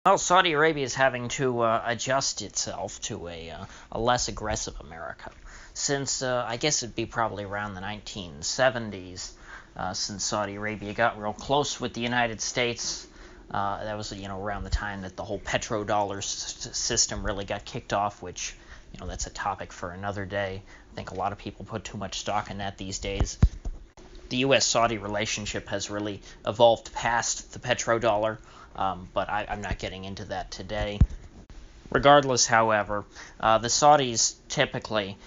Well, Saudi Arabia is having to adjust itself to a less aggressive America. Since I guess it'd be probably around the 1970s, since Saudi Arabia got real close with the United States. That was around the time that the whole petrodollar system really got kicked off, which that's a topic for another day. I think a lot of people put too much stock in that these days. The U.S.-Saudi relationship has really evolved past the petrodollar, but I'm not getting into that today. Regardless, however, the Saudis typically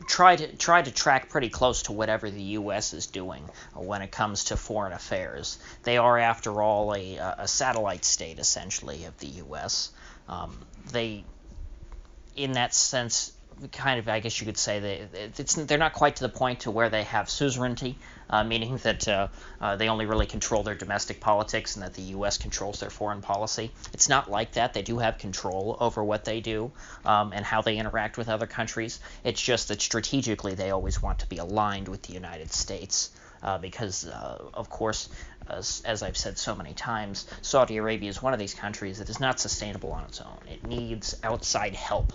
try to track pretty close to whatever the U.S. is doing when it comes to foreign affairs. They are, after all, a satellite state essentially of the U.S. They, in that sense, kind of, I guess you could say they're not quite to the point to where they have suzerainty, meaning that they only really control their domestic politics and that the U.S. controls their foreign policy. It's not like that. They do have control over what they do and how they interact with other countries. It's just that strategically they always want to be aligned with the United States. Because, of course, as I've said so many times, Saudi Arabia is one of these countries that is not sustainable on its own. It needs outside help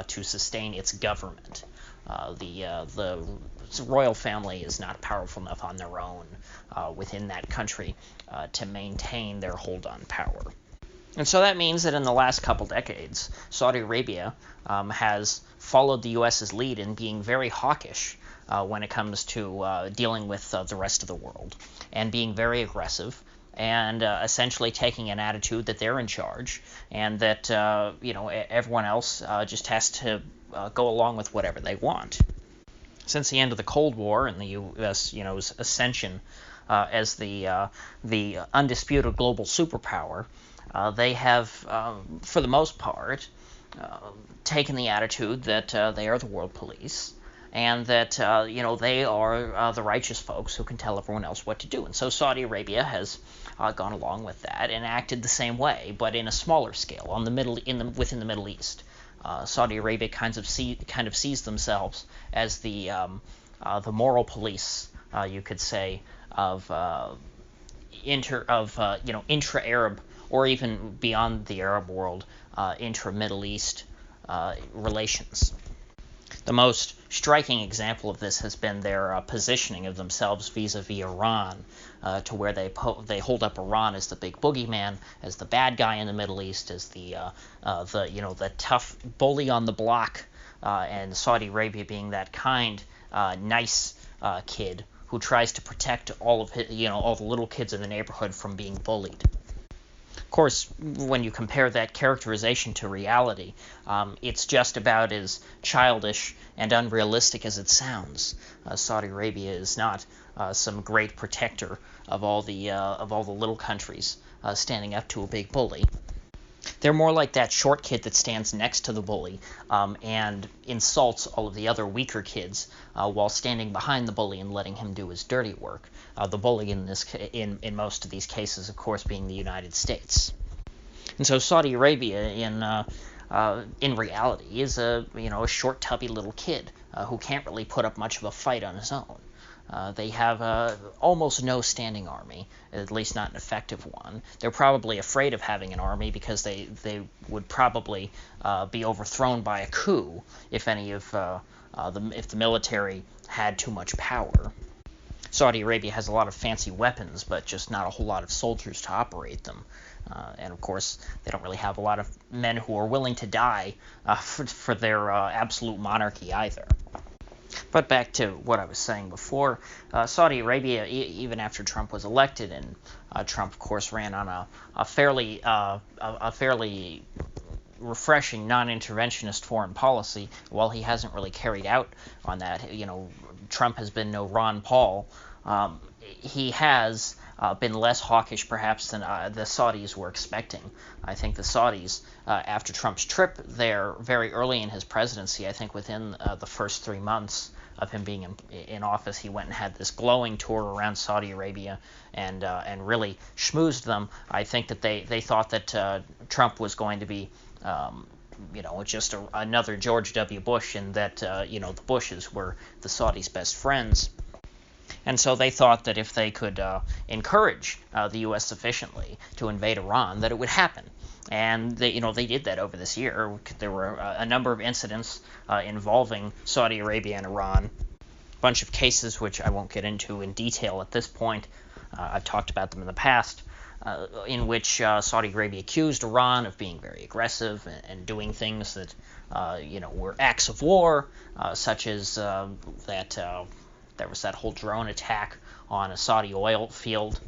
to sustain its government. The royal family is not powerful enough on their own within that country to maintain their hold on power. And so that means that in the last couple decades, Saudi Arabia has followed the U.S.'s lead in being very hawkish when it comes to dealing with the rest of the world, and being very aggressive, and essentially taking an attitude that they're in charge, and that everyone else just has to go along with whatever they want. Since the end of the Cold War and the U.S. Ascension as the undisputed global superpower, they have, for the most part, taken the attitude that they are the world police, and that they are the righteous folks who can tell everyone else what to do. And so Saudi Arabia has gone along with that and acted the same way, but in a smaller scale within the Middle East. Saudi Arabia kind of sees themselves as the moral police, you could say, of intra-Arab, or even beyond the Arab world, intra-Middle East relations. The most striking example of this has been their positioning of themselves vis-a-vis Iran, to where they hold up Iran as the big boogeyman, as the bad guy in the Middle East, as the tough bully on the block, and Saudi Arabia being that kind, nice kid who tries to protect all the little kids in the neighborhood from being bullied. Of course, when you compare that characterization to reality, it's just about as childish and unrealistic as it sounds. Saudi Arabia is not some great protector of all the little countries standing up to a big bully. They're more like that short kid that stands next to the bully and insults all of the other weaker kids while standing behind the bully and letting him do his dirty work. The bully in most of these cases, of course, being the United States. And so Saudi Arabia, in reality, is a short, tubby little kid who can't really put up much of a fight on his own. They have almost no standing army, at least not an effective one. They're probably afraid of having an army because they would probably be overthrown by a coup if the military had too much power. Saudi Arabia has a lot of fancy weapons, but just not a whole lot of soldiers to operate them. And of course, they don't really have a lot of men who are willing to die for their absolute monarchy either. But back to what I was saying before, Saudi Arabia, even after Trump was elected, and Trump, of course, ran on a fairly refreshing non-interventionist foreign policy, while he hasn't really carried out on that. Trump has been no Ron Paul. He has been less hawkish, perhaps, than the Saudis were expecting. I think the Saudis, after Trump's trip there very early in his presidency, I think within the first 3 months of him being in office, he went and had this glowing tour around Saudi Arabia and really schmoozed them. I think that they thought that Trump was going to be just another George W. Bush, and that the Bushes were the Saudis' best friends. And so they thought that if they could encourage the U.S. sufficiently to invade Iran, that it would happen. And they did that over this year. There were a number of incidents involving Saudi Arabia and Iran, a bunch of cases which I won't get into in detail at this point. I've talked about them in the past, in which Saudi Arabia accused Iran of being very aggressive and doing things that were acts of war, such as that there was that whole drone attack on a Saudi oil field.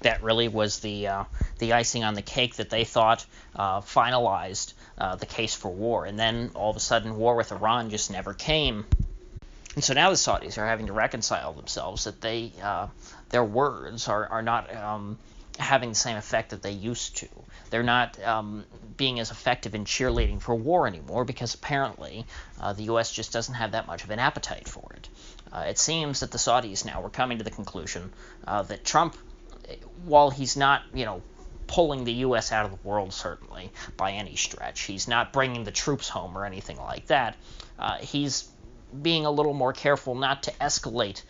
That really was the icing on the cake that they thought finalized the case for war. And then all of a sudden, war with Iran just never came. And so now the Saudis are having to reconcile themselves that their words are not having the same effect that they used to. They're not being as effective in cheerleading for war anymore because apparently the U.S. just doesn't have that much of an appetite for it. It seems that the Saudis now are coming to the conclusion that Trump, while he's not, pulling the U.S. out of the world, certainly, by any stretch, he's not bringing the troops home or anything like that, he's being a little more careful not to escalate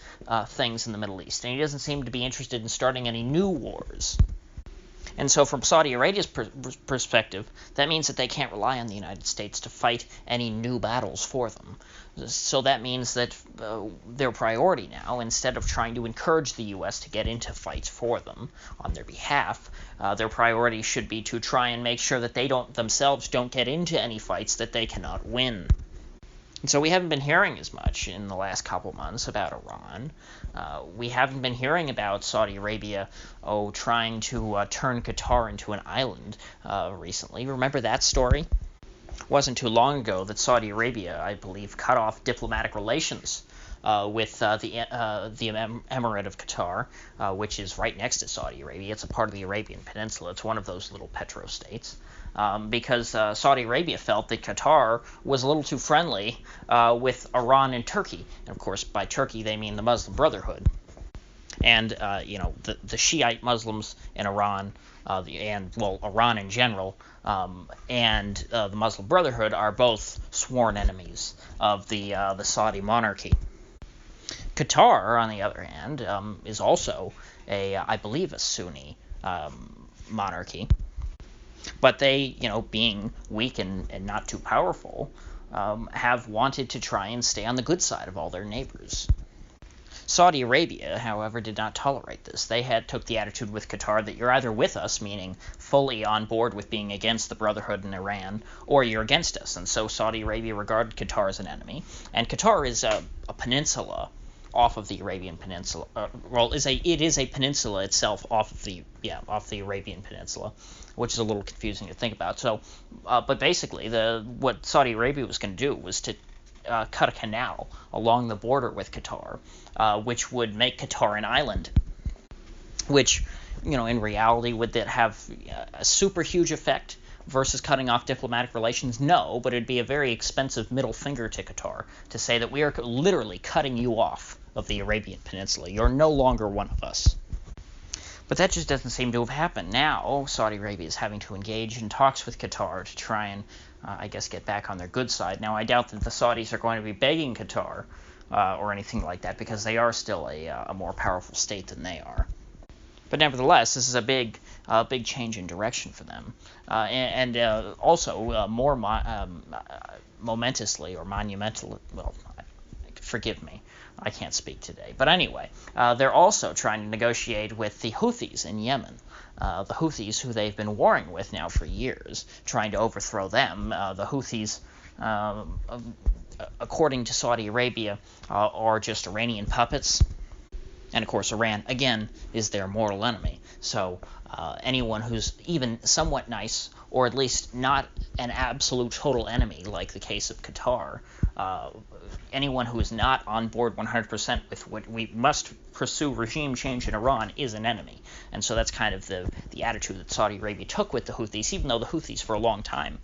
things in the Middle East. And he doesn't seem to be interested in starting any new wars. And so from Saudi Arabia's perspective, that means that they can't rely on the United States to fight any new battles for them. So that means that their priority now, instead of trying to encourage the U.S. to get into fights for them on their behalf, their priority should be to try and make sure that they themselves don't get into any fights that they cannot win. And so we haven't been hearing as much in the last couple months about Iran. We haven't been hearing about Saudi Arabia, trying to turn Qatar into an island recently. Remember that story? It wasn't too long ago that Saudi Arabia, I believe, cut off diplomatic relations with the Emirate of Qatar, which is right next to Saudi Arabia. It's a part of the Arabian Peninsula. It's one of those little petrostates. Because Saudi Arabia felt that Qatar was a little too friendly with Iran and Turkey. And of course, by Turkey, they mean the Muslim Brotherhood. And, the Shiite Muslims in Iran, Iran in general, and the Muslim Brotherhood are both sworn enemies of the Saudi monarchy. Qatar, on the other hand, is also I believe, a Sunni monarchy. But they, being weak and not too powerful, have wanted to try and stay on the good side of all their neighbors. Saudi Arabia, however, did not tolerate this. They took the attitude with Qatar that you're either with us, meaning fully on board with being against the Brotherhood in Iran, or you're against us. And so Saudi Arabia regarded Qatar as an enemy. And Qatar is a peninsula off of the Arabian Peninsula. It is a peninsula itself off of the Arabian Peninsula, which is a little confusing to think about. So, but basically, what Saudi Arabia was going to do was to cut a canal along the border with Qatar, which would make Qatar an island, which, in reality, would that have a super huge effect versus cutting off diplomatic relations? No, but it'd be a very expensive middle finger to Qatar to say that we are literally cutting you off of the Arabian Peninsula. You're no longer one of us. But that just doesn't seem to have happened. Now, Saudi Arabia is having to engage in talks with Qatar to try and, get back on their good side. Now, I doubt that the Saudis are going to be begging Qatar or anything like that, because they are still a more powerful state than they are. But nevertheless, this is a big change in direction for them, and also more momentously or monumental. Well, forgive me, I can't speak today. But anyway, they're also trying to negotiate with the Houthis in Yemen. The Houthis, who they've been warring with now for years, trying to overthrow them. The Houthis, according to Saudi Arabia, are just Iranian puppets. And, of course, Iran, again, is their mortal enemy. So anyone who's even somewhat nice, or at least not an absolute total enemy, like the case of Qatar, anyone who is not on board 100% with what we must pursue regime change in Iran is an enemy. And so that's kind of the attitude that Saudi Arabia took with the Houthis, even though the Houthis for a long time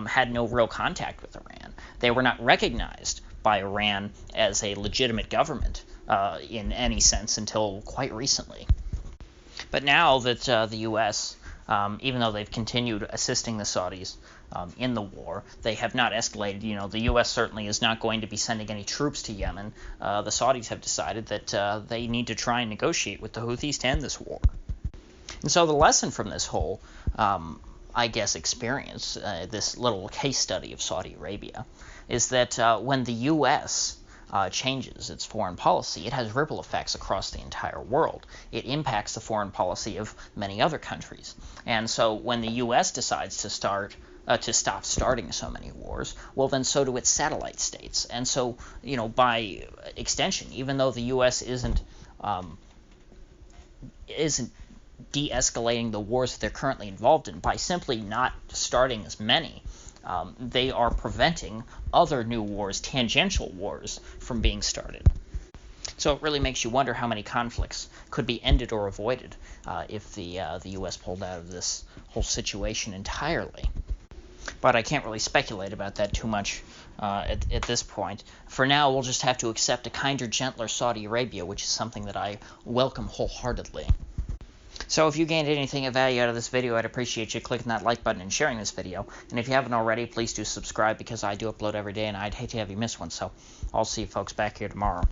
had no real contact with Iran. They were not recognized by Iran as a legitimate government in any sense until quite recently. But now that the U.S. even though they've continued assisting the Saudis in the war. They have not escalated. The U.S. certainly is not going to be sending any troops to Yemen. The Saudis have decided that they need to try and negotiate with the Houthis to end this war. And so the lesson from this whole, I guess, experience, this little case study of Saudi Arabia, is that when the U.S. Changes its foreign policy, it has ripple effects across the entire world. It impacts the foreign policy of many other countries. And so when the U.S. decides to stop starting so many wars, well, then so do its satellite states. And so, by extension, even though the U.S. isn't de-escalating the wars that they're currently involved in, by simply not starting as many, they are preventing other new wars, tangential wars, from being started. So it really makes you wonder how many conflicts could be ended or avoided if the U.S. pulled out of this whole situation entirely. But I can't really speculate about that too much at this point. For now, we'll just have to accept a kinder, gentler Saudi Arabia, which is something that I welcome wholeheartedly. So if you gained anything of value out of this video, I'd appreciate you clicking that like button and sharing this video. And if you haven't already, please do subscribe, because I do upload every day and I'd hate to have you miss one. So I'll see you folks back here tomorrow.